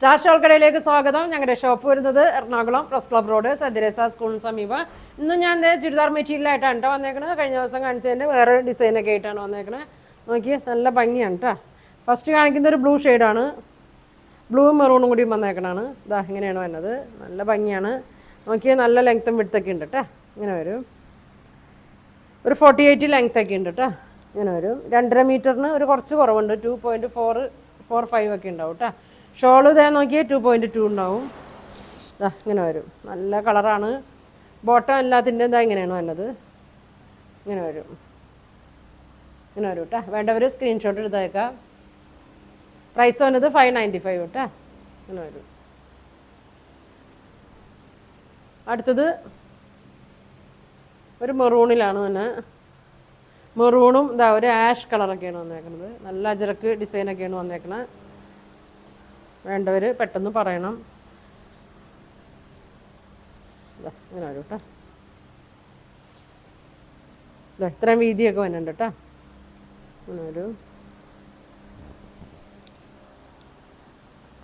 Star shawl കടയിലേക്ക് സ്വാഗതം. ഞങ്ങളുടെ ഷോപ്പ് വരുന്നത് എറണാകുളം പ്രസ് ക്ലബ് റോഡ് സദ്യരസ സ്കൂളിന് സമീപം. ഇന്ന് ഞാൻ ചുരിദാർ മെറ്റീരിയലായിട്ടാണ് കേട്ടോ വന്നേക്കണത്. കഴിഞ്ഞ ദിവസം കാണിച്ചതിൻ്റെ വേറെ ഡിസൈനൊക്കെ ആയിട്ടാണ് വന്നേക്കണത്. നോക്കി നല്ല ഭംഗിയാണ് കേട്ടോ. ഫസ്റ്റ് കാണിക്കുന്ന ഒരു ബ്ലൂ ഷെയ്ഡാണ്, ബ്ലൂവും മെറൂണും കൂടി വന്നേക്കണാണ്. ഇതാ ഇങ്ങനെയാണ് വരുന്നത്. നല്ല ഭംഗിയാണ്. നോക്കിയാൽ നല്ല ലെങ്ത്തും വിഡ്ത്തൊക്കെ ഉണ്ട് കേട്ടോ. ഇങ്ങനെ വരും. ഒരു 48 ലെങ്ത്തൊക്കെ ഉണ്ട് കേട്ടോ. ഇങ്ങനെ വരും. 2.5 മീറ്ററിന് ഒരു കുറച്ച് കുറവുണ്ട്. 2.45 ഒക്കെ ഉണ്ടാവും കേട്ടോ. ഷോള് ഇതേ നോക്കിയാൽ 2.2 ഉണ്ടാവും. ഇതാ ഇങ്ങനെ വരും. നല്ല കളറാണ്. ബോട്ടം എല്ലാത്തിൻ്റെ ഇതാ ഇങ്ങനെയാണ് വന്നത്. ഇങ്ങനെ വരും. ഇങ്ങനെ വരും കേട്ടോ. വേണ്ടവർ സ്ക്രീൻഷോട്ട് എടുത്തേക്കാം. പ്രൈസ് വന്നത് 595 കേട്ടോ. ഇങ്ങനെ വരും. അടുത്തത് ഒരു മെറൂണിലാണ് തന്നെ. മെറൂണും ഇതാ ഒരു ആഷ് കളറൊക്കെയാണ് വന്നേക്കുന്നത്. നല്ല അജറക്ക് ഡിസൈനൊക്കെയാണ് വന്നേക്കുന്നത്. വേണ്ടവർ പെട്ടെന്ന് പറയണം. ഇതാ ഇങ്ങനെ വരും കേട്ടോ. ഇതാ ഇത്രയും വീതിയൊക്കെ വരുന്നുണ്ട് കേട്ടോ. ഇങ്ങനെ വരും.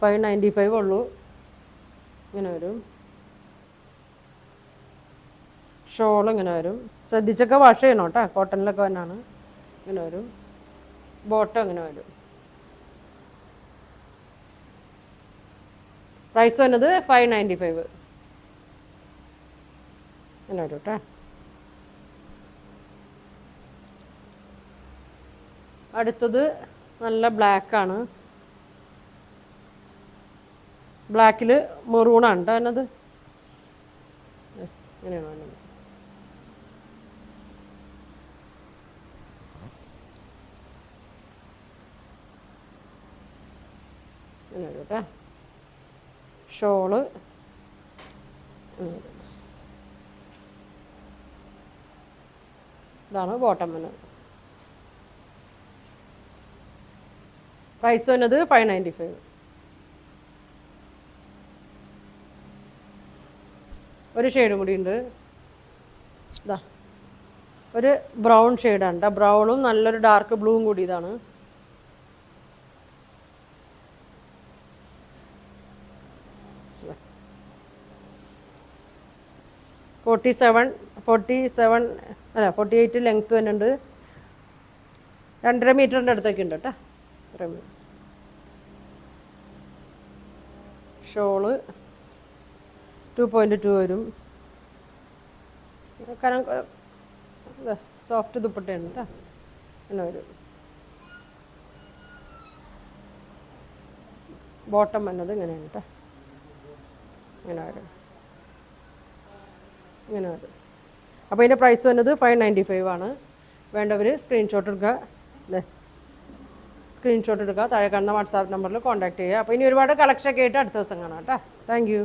595 ഉള്ളൂ. ഇങ്ങനെ വരും. ഷോൾ ഇങ്ങനെ വരും. ശ്രദ്ധിച്ചൊക്കെ വാഷ് ചെയ്യണം കേട്ടോ. കോട്ടണിലൊക്കെ തന്നെയാണ്. ഇങ്ങനെ വരും. ബോട്ടം ഇങ്ങനെ വരും. പ്രൈസ് വന്നത് 595. ഇങ്ങനെ വരും കേട്ടോ. അടുത്തത് നല്ല ബ്ലാക്കാണ്. ബ്ലാക്കിൽ മെറൂണാണ് കേട്ടോ എന്നത്. ഇങ്ങനെയാണ് വേണ്ടത്. ഇങ്ങനെ വരും കേട്ടോ. ഷോള് ഇതാണ് ബോട്ടം വന്നത്. പ്രൈസ് വന്നത് 595. ഒരു ഷെയ്ഡും കൂടി ഉണ്ട്. ഇതാ ഒരു ബ്രൗൺ ഷെയ്ഡാണ് കേട്ടോ. ബ്രൗണും നല്ലൊരു ഡാർക്ക് ബ്ലൂവും കൂടി ഇതാണ്. അല്ല 48 ലെങ്ത്ത് വരുന്നുണ്ട്. 2.5 മീറ്ററിൻ്റെ അടുത്തൊക്കെ ഉണ്ട് കേട്ടോ. ഇത്രയും ഷോള് 2.2 വരും. കാരണം സോഫ്റ്റ് ദുപ്പട്ടയാണ് കേട്ടോ. അങ്ങനെ വരും. ബോട്ടം വന്നത് ഇങ്ങനെയാണ് കേട്ടോ. ഇങ്ങനെ വരും. ഇങ്ങനെ വരും. അപ്പോൾ ഇതിൻ്റെ പ്രൈസ് വന്നത് 595 ആണ്. വേണ്ടവർ സ്ക്രീൻഷോട്ട് എടുക്കുക. അല്ലേ, സ്ക്രീൻഷോട്ട് എടുക്കുക. താഴെ കാണുന്ന വാട്സാപ്പ് നമ്പറിൽ കോൺടാക്ട് ചെയ്യുക. അപ്പോൾ ഇനി ഒരുപാട് കളക്ഷനൊക്കെ ആയിട്ട് അടുത്ത ദിവസം കാണാം കേട്ടോ. Thank you.